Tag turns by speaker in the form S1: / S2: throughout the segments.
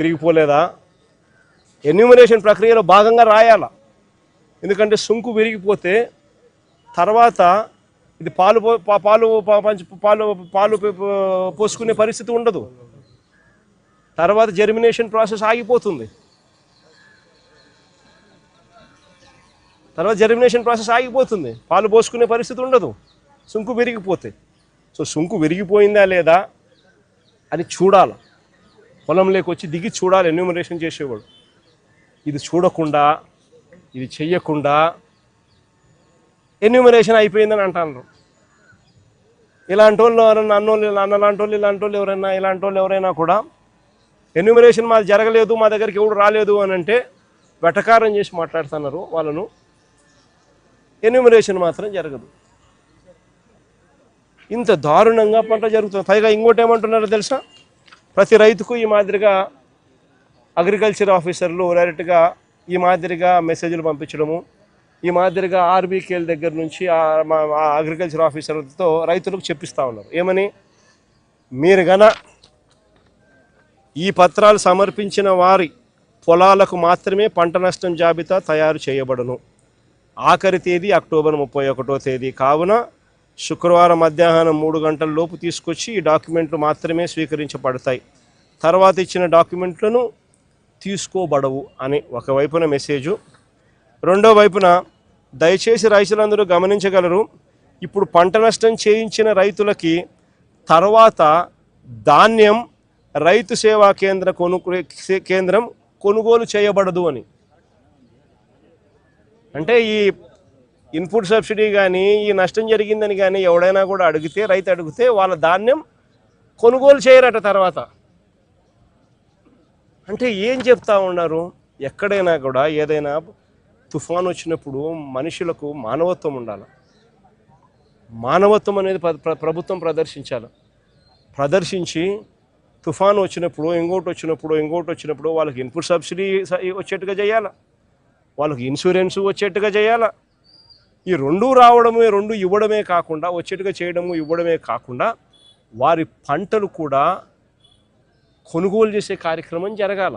S1: విరిగిపోలేదా? Enumeration ప్రక్రియలో భాగంగా రాయాల. ఎందుకంటే సుంకు విరిగిపోతే తర్వాత ఇది పాలు పోసుకునే పరిస్థితి ఉండదు. తర్వాత జర్మినేషన్ ప్రాసెస్ ఆగిపోతుంది. పాలు పోసుకునే పరిస్థితి ఉండదు సుంకు విరిగిపోతే. సో సుంకు విరిగిపోయిందా లేదా అని చూడాలి. పొలంలోకి వచ్చి దిగి చూడాలి ఎన్యూమరేషన్ చేసేవాడు. ఇది చూడకుండా, ఇది చెయ్యకుండా ఎన్యూమరేషన్ అయిపోయిందని అంటున్నారు. ఇలాంటి వాళ్ళు ఎవరైనా ఇలాంటి వాళ్ళు ఎవరైనా కూడా ఎన్యూమరేషన్ మాది జరగలేదు, మా దగ్గరికి ఎవడు రాలేదు అని అంటే వెటకారం చేసి మాట్లాడుతున్నారు వాళ్ళను. ఎన్యూమరేషన్ మాత్రం జరగదు. ఇంత దారుణంగా పంట జరుగుతుంది. పైగా ఇంకోటి ఏమంటున్నారో తెలుసా? ప్రతి రైతుకు ఈ మాదిరిగా అగ్రికల్చర్ ఆఫీసర్లు డైరెక్ట్గా ఈ మాదిరిగా మెసేజ్లు పంపించడము, ఈ మాదిరిగా ఆర్బీకేల దగ్గర నుంచి అగ్రికల్చర్ ఆఫీసర్లతో రైతులకు చెప్పిస్తూ ఉన్నారు. ఏమని? మీరు గన ఈ పత్రాలు సమర్పించిన వారి పొలాలకు మాత్రమే పంట నష్టం జాబితా తయారు చేయబడును. ఆఖరి తేదీ అక్టోబర్ 31వ తేదీ కావున శుక్రవారం మధ్యాహ్నం 3 గంటల లోపు తీసుకొచ్చి ఈ డాక్యుమెంట్లు మాత్రమే స్వీకరించబడతాయి. తర్వాత ఇచ్చిన డాక్యుమెంట్లను తీసుకోబడవు అని ఒకవైపున మెసేజు. రెండో వైపున దయచేసి రైతులందరూ గమనించగలరు, ఇప్పుడు పంట నష్టం చేయించిన రైతులకి తర్వాత ధాన్యం రైతు సేవా కేంద్రం కొనుగోలు చేయబడదు అని. అంటే ఈ ఇన్పుట్ సబ్సిడీ కానీ ఈ నష్టం జరిగిందని కానీ ఎవడైనా కూడా రైతు అడిగితే వాళ్ళ ధాన్యం కొనుగోలు చేయరట తర్వాత. అంటే ఏం చెప్తా ఉన్నారు? ఎక్కడైనా కూడా ఏదైనా తుఫాను వచ్చినప్పుడు మనుషులకు మానవత్వం ఉండాలి. మానవత్వం అనేది ప్రభుత్వం ప్రదర్శించి తుఫాను వచ్చినప్పుడు ఇంకోటి వచ్చినప్పుడు వాళ్ళకి ఇన్పుట్ సబ్సిడీ వచ్చేట్టుగా చేయాలి, వాళ్ళకి ఇన్సూరెన్స్ వచ్చేట్టుగా చేయాలి. ఈ రెండు రావడమే, రెండు ఇవ్వడమే కాకుండా, వచ్చేట్టుగా చేయడము ఇవ్వడమే కాకుండా వారి పంటలు కూడా కొనుగోలు చేసే కార్యక్రమం జరగాల.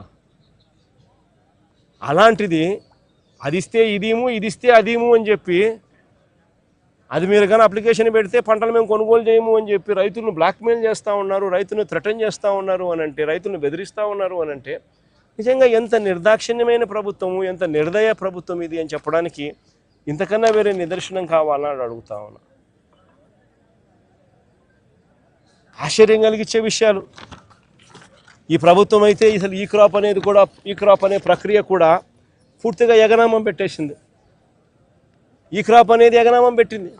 S1: అలాంటిది అదిస్తే ఇదేమో, ఇదిస్తే అదేమో అని చెప్పి, అది మీరు కానీ అప్లికేషన్ పెడితే పంటలు మేము కొనుగోలు చేయము అని చెప్పి రైతులను బ్లాక్మెయిల్ చేస్తూ ఉన్నారు, రైతులను థ్రెటన్ చేస్తూ ఉన్నారు అని అంటే, రైతులను బెదిరిస్తూ ఉన్నారు అని అంటే నిజంగా ఎంత నిర్దాక్షిణ్యమైన ప్రభుత్వము, ఎంత నిర్దయ ప్రభుత్వం ఇది అని చెప్పడానికి ఇంతకన్నా వేరే నిదర్శనం కావాలని అడుగుతా ఉన్నా. ఆశ్చర్యం కలిగించే విషయాలు. ఈ ప్రభుత్వం అయితే అసలు ఈ క్రాప్ అనే ప్రక్రియ కూడా పూర్తిగా ఎగనామం పెట్టేసింది. ఈ క్రాప్ అనేది ఎగనామం పెట్టింది.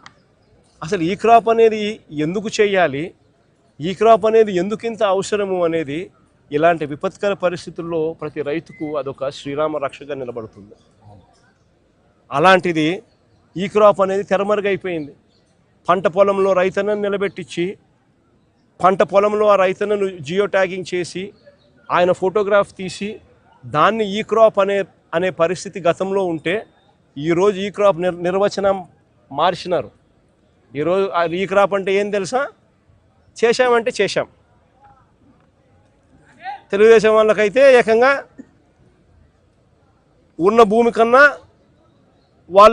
S1: అసలు ఈ క్రాప్ అనేది ఎందుకు చేయాలి, ఈ క్రాప్ అనేది ఎందుకు ఇంత అవసరము అనేది ఇలాంటి విపత్కర పరిస్థితుల్లో ప్రతి రైతుకు అదొక శ్రీరామ రక్షగా నిలబడుతుంది. అలాంటిది ఈ క్రాప్ అనేది తెరమరుగైపోయింది. పంట పొలంలో రైతన్నను నిలబెట్టించి, పంట పొలంలో ఆ రైతన్నను జియో ట్యాగింగ్ చేసి, ఆయన ఫోటోగ్రాఫ్ తీసి దాన్ని ఈ క్రాప్ అనే పరిస్థితి గతంలో ఉంటే, ఈరోజు ఈ క్రాప్ నిర్వచనం మార్చినారు. ఈరోజు ఈ క్రాప్ అంటే ఏం తెలుసా? చేశామంటే చేశాం. తెలుగుదేశం వాళ్ళకైతే ఏకంగా ఉన్న భూమి కన్నా వాళ్ళు